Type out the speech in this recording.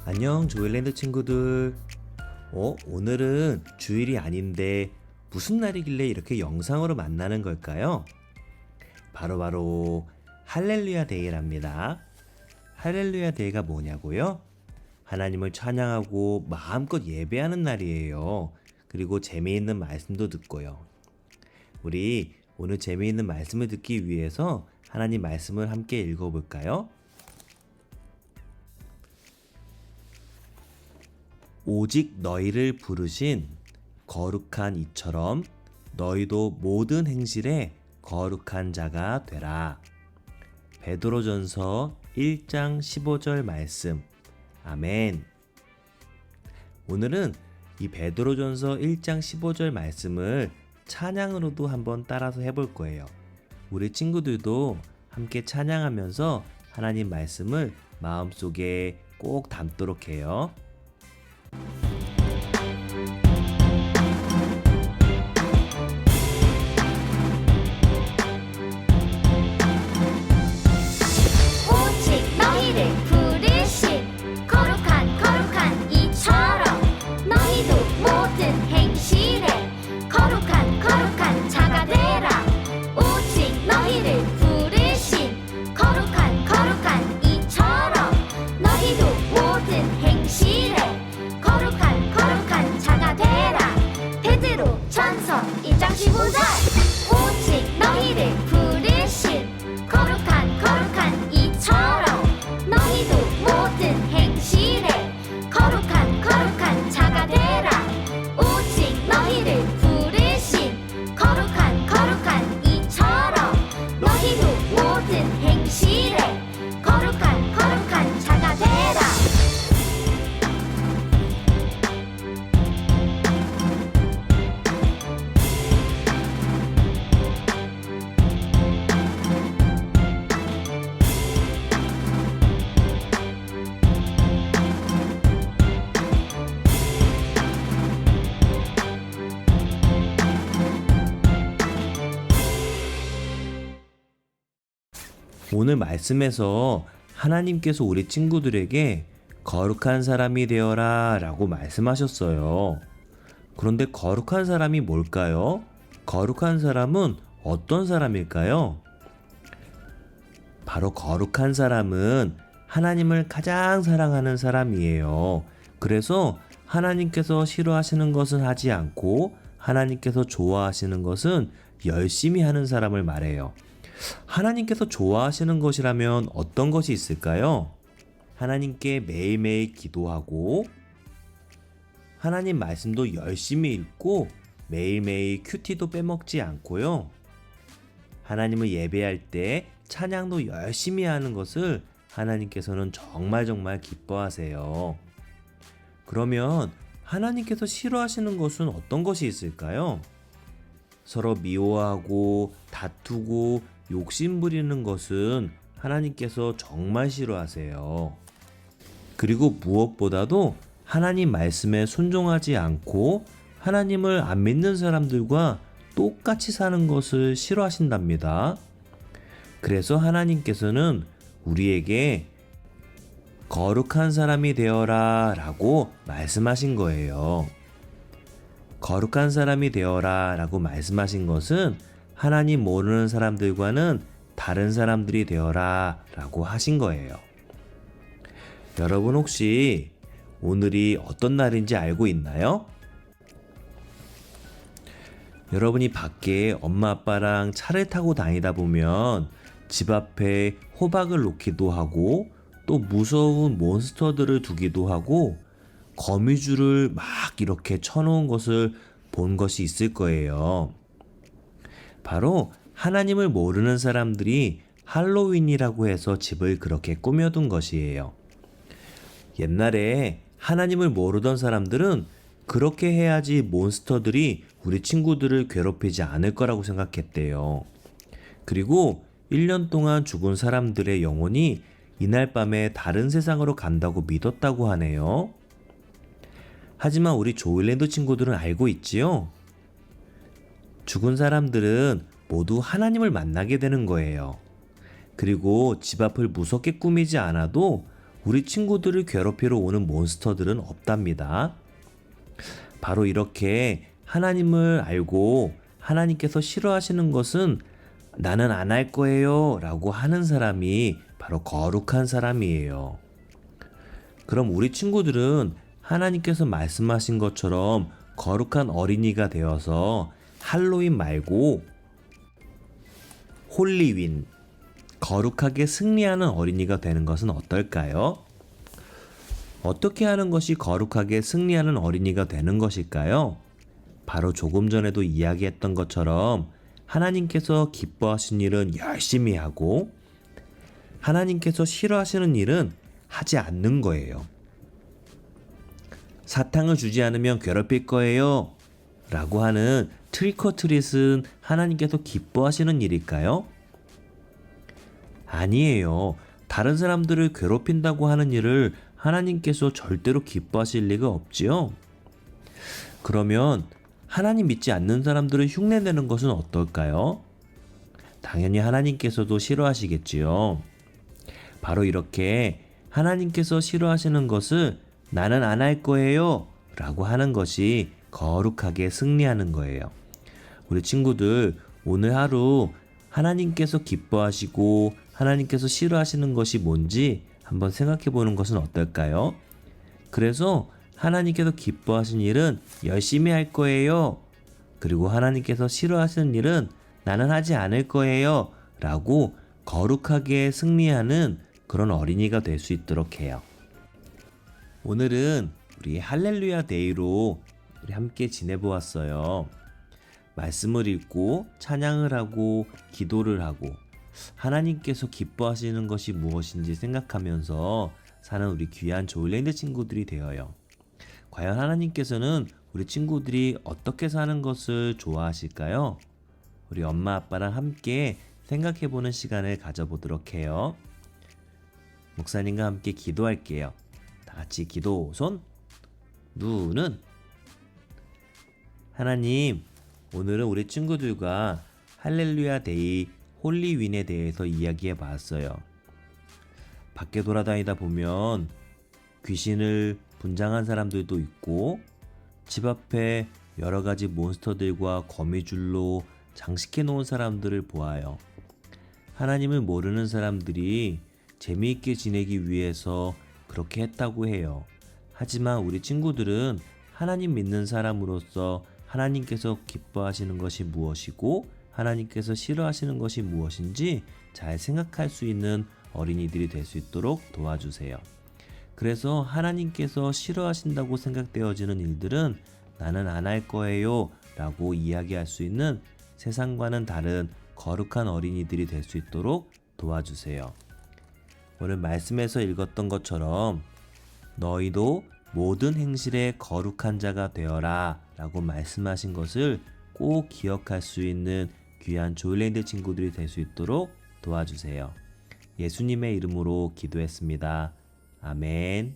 안녕 조일랜드 친구들. 오늘은 주일이 아닌데 무슨 날이길래 이렇게 영상으로 만나는 걸까요? 바로 할렐루야 데이랍니다. 할렐루야 데이가 뭐냐고요? 하나님을 찬양하고 마음껏 예배하는 날이에요. 그리고 재미있는 말씀도 듣고요. 우리 오늘 재미있는 말씀을 듣기 위해서 하나님 말씀을 함께 읽어볼까요? 오직 너희를 부르신 거룩한 이처럼 너희도 모든 행실에 거룩한 자가 되라. 베드로전서 1장 15절 말씀. 아멘. 오늘은 이 베드로전서 1장 15절 말씀을 찬양으로도 한번 따라서 해볼 거예요. 우리 친구들도 함께 찬양하면서 하나님 말씀을 마음속에 꼭 담도록 해요. 오직 너희를 부르신 거룩한 이처럼 너희도 모든 행실에 거룩한 자가 되라. 오직 너희를 부르신 거룩한 이처럼 너희도 모든 행실에 거룩한 자가 되라. 베드로 전서 1장 15절. 오직 너희를 부르신 거룩한 이처럼 너희도 모든 행실에 거룩한 자가 되라. 오직 너희를 부르신 거룩한 이처럼 너희도 모든 행실에 거룩한 자가 되라. 오늘 말씀에서 하나님께서 우리 친구들에게 거룩한 사람이 되어라 라고 말씀하셨어요. 그런데 거룩한 사람이 뭘까요? 거룩한 사람은 어떤 사람일까요? 바로 거룩한 사람은 하나님을 가장 사랑하는 사람이에요. 그래서 하나님께서 싫어하시는 것은 하지 않고 하나님께서 좋아하시는 것은 열심히 하는 사람을 말해요. 하나님께서 좋아하시는 것이라면 어떤 것이 있을까요? 하나님께 매일매일 기도하고 하나님 말씀도 열심히 읽고 매일매일 큐티도 빼먹지 않고요. 하나님을 예배할 때 찬양도 열심히 하는 것을 하나님께서는 정말 기뻐하세요. 그러면 하나님께서 싫어하시는 것은 어떤 것이 있을까요? 서로 미워하고 다투고 욕심 부리는 것은 하나님께서 정말 싫어하세요. 그리고 무엇보다도 하나님 말씀에 순종하지 않고 하나님을 안 믿는 사람들과 똑같이 사는 것을 싫어하신답니다. 그래서 하나님께서는 우리에게 거룩한 사람이 되어라 라고 말씀하신 거예요. 거룩한 사람이 되어라 라고 말씀하신 것은 하나님 모르는 사람들과는 다른 사람들이 되어라 라고 하신 거예요. 여러분 혹시 오늘이 어떤 날인지 알고 있나요? 여러분이 밖에 엄마 아빠랑 차를 타고 다니다 보면 집 앞에 호박을 놓기도 하고 또 무서운 몬스터들을 두기도 하고 거미줄을 막 이렇게 쳐놓은 것을 본 것이 있을 거예요. 바로 하나님을 모르는 사람들이 할로윈이라고 해서 집을 그렇게 꾸며둔 것이에요. 옛날에 하나님을 모르던 사람들은 그렇게 해야지 몬스터들이 우리 친구들을 괴롭히지 않을 거라고 생각했대요. 그리고 1년 동안 죽은 사람들의 영혼이 이날 밤에 다른 세상으로 간다고 믿었다고 하네요. 하지만 우리 조일랜드 친구들은 알고 있지요? 죽은 사람들은 모두 하나님을 만나게 되는 거예요. 그리고 집 앞을 무섭게 꾸미지 않아도 우리 친구들을 괴롭히러 오는 몬스터들은 없답니다. 바로 이렇게 하나님을 알고 하나님께서 싫어하시는 것은 나는 안 할 거예요 라고 하는 사람이 바로 거룩한 사람이에요. 그럼 우리 친구들은 하나님께서 말씀하신 것처럼 거룩한 어린이가 되어서 할로윈 말고 홀리윈, 거룩하게 승리하는 어린이가 되는 것은 어떨까요? 어떻게 하는 것이 거룩하게 승리하는 어린이가 되는 것일까요? 바로 조금 전에도 이야기했던 것처럼 하나님께서 기뻐하신 일은 열심히 하고 하나님께서 싫어하시는 일은 하지 않는 거예요. 사탕을 주지 않으면 괴롭힐 거예요 라고 하는 트릭어트릿은 하나님께서 기뻐하시는 일일까요? 아니에요. 다른 사람들을 괴롭힌다고 하는 일을 하나님께서 절대로 기뻐하실 리가 없지요. 그러면 하나님 믿지 않는 사람들을 흉내내는 것은 어떨까요? 당연히 하나님께서도 싫어하시겠지요. 바로 이렇게 하나님께서 싫어하시는 것을 나는 안 할 거예요 라고 하는 것이 거룩하게 승리하는 거예요. 우리 친구들, 오늘 하루 하나님께서 기뻐하시고 하나님께서 싫어하시는 것이 뭔지 한번 생각해 보는 것은 어떨까요? 그래서 하나님께서 기뻐하신 일은 열심히 할 거예요. 그리고 하나님께서 싫어하시는 일은 나는 하지 않을 거예요 라고 거룩하게 승리하는 그런 어린이가 될 수 있도록 해요. 오늘은 우리 할렐루야 데이로 우리 함께 지내보았어요. 말씀을 읽고 찬양을 하고 기도를 하고 하나님께서 기뻐하시는 것이 무엇인지 생각하면서 사는 우리 귀한 조일랜드 친구들이 되어요. 과연 하나님께서는 우리 친구들이 어떻게 사는 것을 좋아하실까요? 우리 엄마 아빠랑 함께 생각해보는 시간을 가져보도록 해요. 목사님과 함께 기도할게요. 다 같이 기도 손, 눈은. 하나님, 오늘은 우리 친구들과 할렐루야 데이 홀리윈에 대해서 이야기해 봤어요. 밖에 돌아다니다 보면 귀신을 분장한 사람들도 있고 집 앞에 여러 가지 몬스터들과 거미줄로 장식해 놓은 사람들을 보아요. 하나님을 모르는 사람들이 재미있게 지내기 위해서 그렇게 했다고 해요. 하지만 우리 친구들은 하나님 믿는 사람으로서 하나님께서 기뻐하시는 것이 무엇이고 하나님께서 싫어하시는 것이 무엇인지 잘 생각할 수 있는 어린이들이 될 수 있도록 도와주세요. 그래서 하나님께서 싫어하신다고 생각되어지는 일들은 나는 안 할 거예요 라고 이야기할 수 있는 세상과는 다른 거룩한 어린이들이 될 수 있도록 도와주세요. 오늘 말씀에서 읽었던 것처럼 너희도 모든 행실에 거룩한 자가 되어라 라고 말씀하신 것을 꼭 기억할 수 있는 귀한 조일랜드 친구들이 될 수 있도록 도와주세요. 예수님의 이름으로 기도했습니다. 아멘.